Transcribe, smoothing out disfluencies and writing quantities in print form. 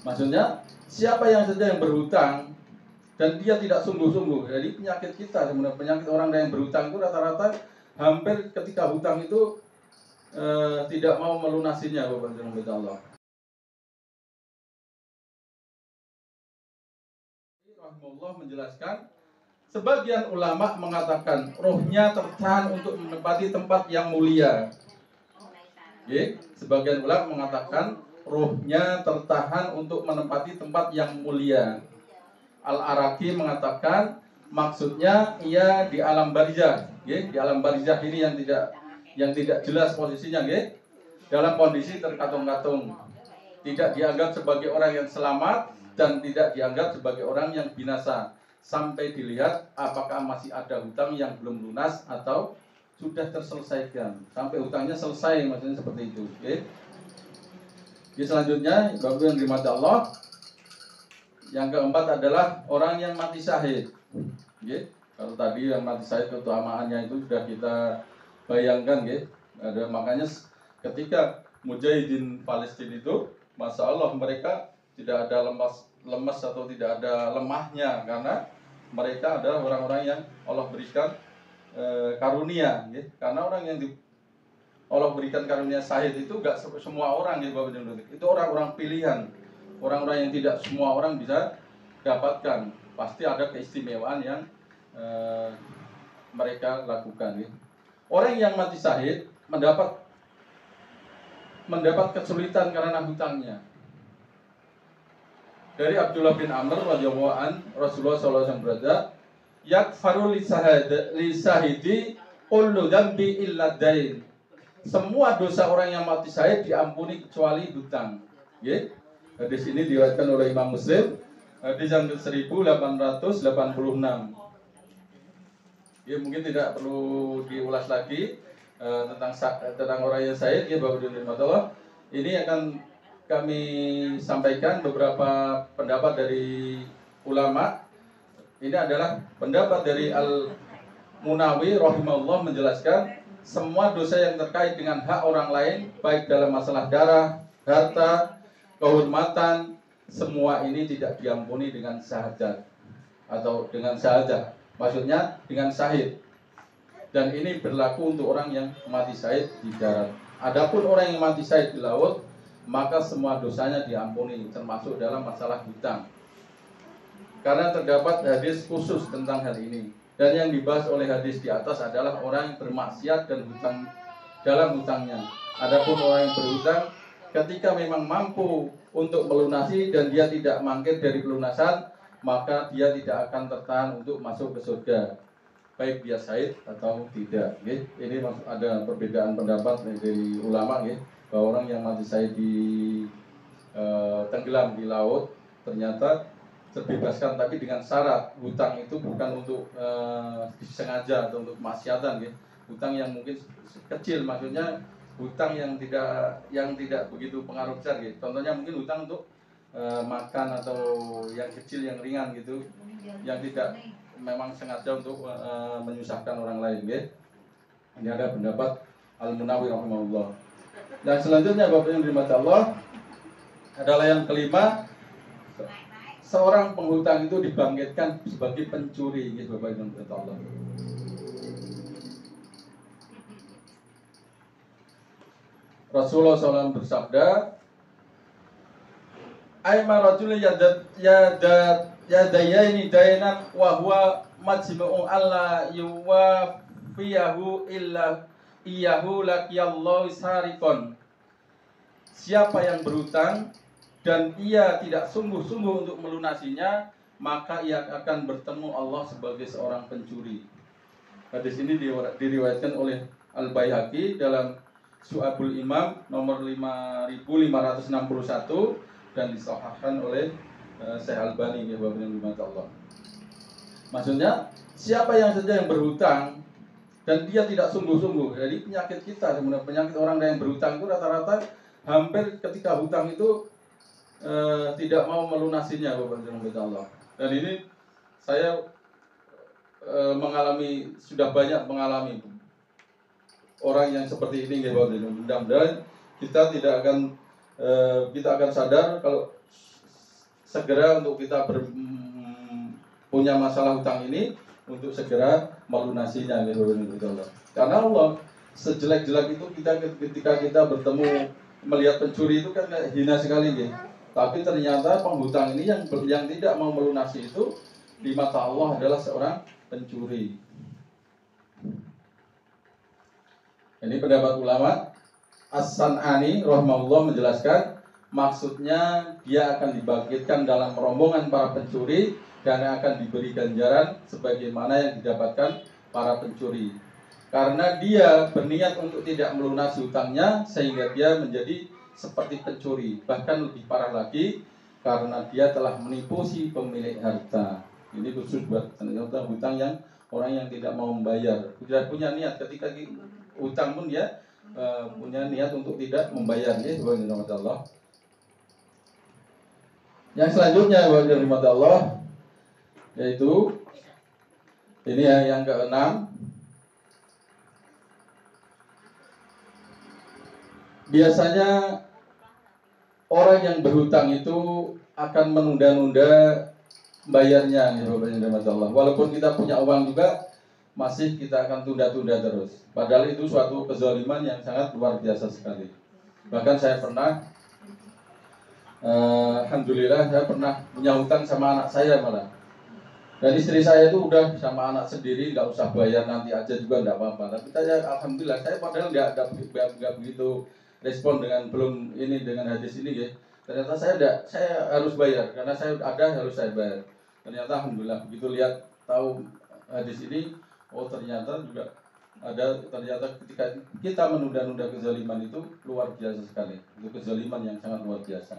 Maksudnya siapa yang saja yang berhutang dan dia tidak sungguh-sungguh. Jadi penyakit kita sebenarnya, penyakit orang yang berhutang itu rata-rata hampir ketika hutang itu tidak mau melunasinya, Bapak dan Ibu Allah. Rahimahullah menjelaskan, sebagian ulama mengatakan rohnya tertahan untuk menempati tempat yang mulia. Sebagian ulama mengatakan rohnya tertahan untuk menempati tempat yang mulia. Al-Araki mengatakan maksudnya ia di alam barzah, di alam barzah ini yang tidak jelas posisinya, dalam kondisi terkatung-katung, tidak dianggap sebagai orang yang selamat dan tidak dianggap sebagai orang yang binasa, sampai dilihat apakah masih ada hutang yang belum lunas atau sudah terselesaikan, sampai hutangnya selesai, maksudnya seperti itu. Selanjutnya, Bapak yang dirahmati Allah, yang keempat adalah orang yang mati syahid. Kalau tadi yang mati syahid keutamaannya itu sudah kita bayangkan, ada, makanya ketika mujahidin Palestina itu, Masya Allah, mereka tidak ada lemas atau tidak ada lemahnya, karena mereka adalah orang-orang yang Allah berikan karunia, karena orang yang Allah berikan karunia syahid itu gak semua orang, itu orang-orang pilihan, orang-orang yang tidak semua orang bisa dapatkan, pasti ada keistimewaan yang mereka lakukan. Orang yang mati syahid mendapat kesulitan karena hutangnya. Dari Abdullah bin Amr radhiyallahu an, Rasulullah SAW berkata, yakfaru lisahidi kullu dzambi illa dain. Semua dosa orang yang mati syahid diampuni kecuali hutang. Hadis ini diriwayatkan oleh Imam Muslim, hadis yang 1886. Mungkin tidak perlu diulas lagi tentang orang yang syahid, Bapak dan Ibu Allah. Ini akan kami sampaikan beberapa pendapat dari ulama. Ini adalah pendapat dari Al-Munawi rahimahullah, menjelaskan semua dosa yang terkait dengan hak orang lain, baik dalam masalah darah, harta, kehormatan, semua ini tidak diampuni dengan syahadat atau dengan syahadah. Maksudnya dengan syahid. Dan ini berlaku untuk orang yang mati syahid di darat. Adapun orang yang mati syahid di laut, maka semua dosanya diampuni, termasuk dalam masalah hutang. Karena terdapat hadis khusus tentang hal ini. Dan yang dibahas oleh hadis di atas adalah orang yang bermaksiat dan hutang dalam hutangnya. Adapun orang yang berhutang, ketika memang mampu untuk melunasi dan dia tidak mangkir dari pelunasan, maka dia tidak akan tertahan untuk masuk ke surga, baik dia syahid atau tidak. Ini ada perbedaan pendapat dari ulama, bahwa orang yang mati syahid di tenggelam di laut ternyata terbebaskan, tapi dengan syarat hutang itu bukan untuk disengaja atau untuk kemaksiatan, hutang yang mungkin kecil, maksudnya hutang yang tidak begitu pengaruh besar, contohnya mungkin hutang untuk makan atau yang kecil yang ringan yang tidak memang sengaja untuk menyusahkan orang lain. Ini ada pendapat Al-Munawi rahimahullah. Dan selanjutnya Bapak yang dirahmati Allah adalah yang kelima, seorang penghutang itu dibangkitkan sebagai pencuri, Bapak yang dirahmati Allah. Rasulullah SAW bersabda, Aima rajul yadayaini dainan wa huwa majmu'u alla yuwafiyahu illa iyahu laqiyallahu sariqon. Siapa yang berhutang dan ia tidak sungguh-sungguh untuk melunasinya, maka ia akan bertemu Allah sebagai seorang pencuri. Hadis ini diriwayatkan oleh Al-Baihaqi dalam Syu'abul Imam nomor 5561 dan disahihkan oleh Syekh Albani, Bapak yang dirahmati Allah. Maksudnya siapa yang saja yang berhutang dan dia tidak sungguh-sungguh. Jadi penyakit kita sebenarnya, penyakit orang yang berhutang itu rata-rata hampir ketika hutang itu tidak mau melunasinya, Bapak yang dirahmati Allah. Dan ini saya sudah banyak mengalami orang yang seperti ini, Bapak. Mudah-mudahan kita akan sadar kalau segera untuk kita punya masalah hutang ini untuk segera melunasinya gitu. Karena Allah sejelek-jelek itu ketika kita bertemu melihat pencuri itu kan hina sekali gitu. Tapi ternyata penghutang ini yang tidak mau melunasi itu di mata Allah adalah seorang pencuri. Ini pendapat ulama. As-San'ani rahimahullah menjelaskan, maksudnya dia akan dibangkitkan dalam rombongan para pencuri dan akan diberi ganjaran sebagaimana yang didapatkan para pencuri. Karena dia berniat untuk tidak melunasi hutangnya sehingga dia menjadi seperti pencuri. Bahkan lebih parah lagi karena dia telah menipu si pemilik harta. Ini khusus buat hutang yang orang yang tidak mau membayar, tidak punya niat ketika hutang pun dia punya niat untuk tidak membayar, ya, rahmat Allah. Yang selanjutnya rahmat Allah, yaitu ini yang keenam. Biasanya orang yang berhutang itu akan menunda-nunda bayarnya, ya rahmat Allah. Walaupun kita punya uang juga, masih kita akan tunda-tunda terus. Padahal itu suatu kezaliman yang sangat luar biasa sekali. Bahkan saya pernah, alhamdulillah saya pernah punya hutang sama anak saya malah. Dan istri saya itu udah sama anak sendiri, nggak usah bayar, nanti aja juga nggak apa-apa. Tapi saya alhamdulillah, saya padahal nggak begitu respon dengan hadis ini ya. Ternyata saya harus bayar karena saya harus saya bayar. Ternyata alhamdulillah begitu lihat tahu hadis ini, oh ternyata ternyata ketika kita menunda-nunda kezaliman itu luar biasa sekali. Itu kezaliman yang sangat luar biasa.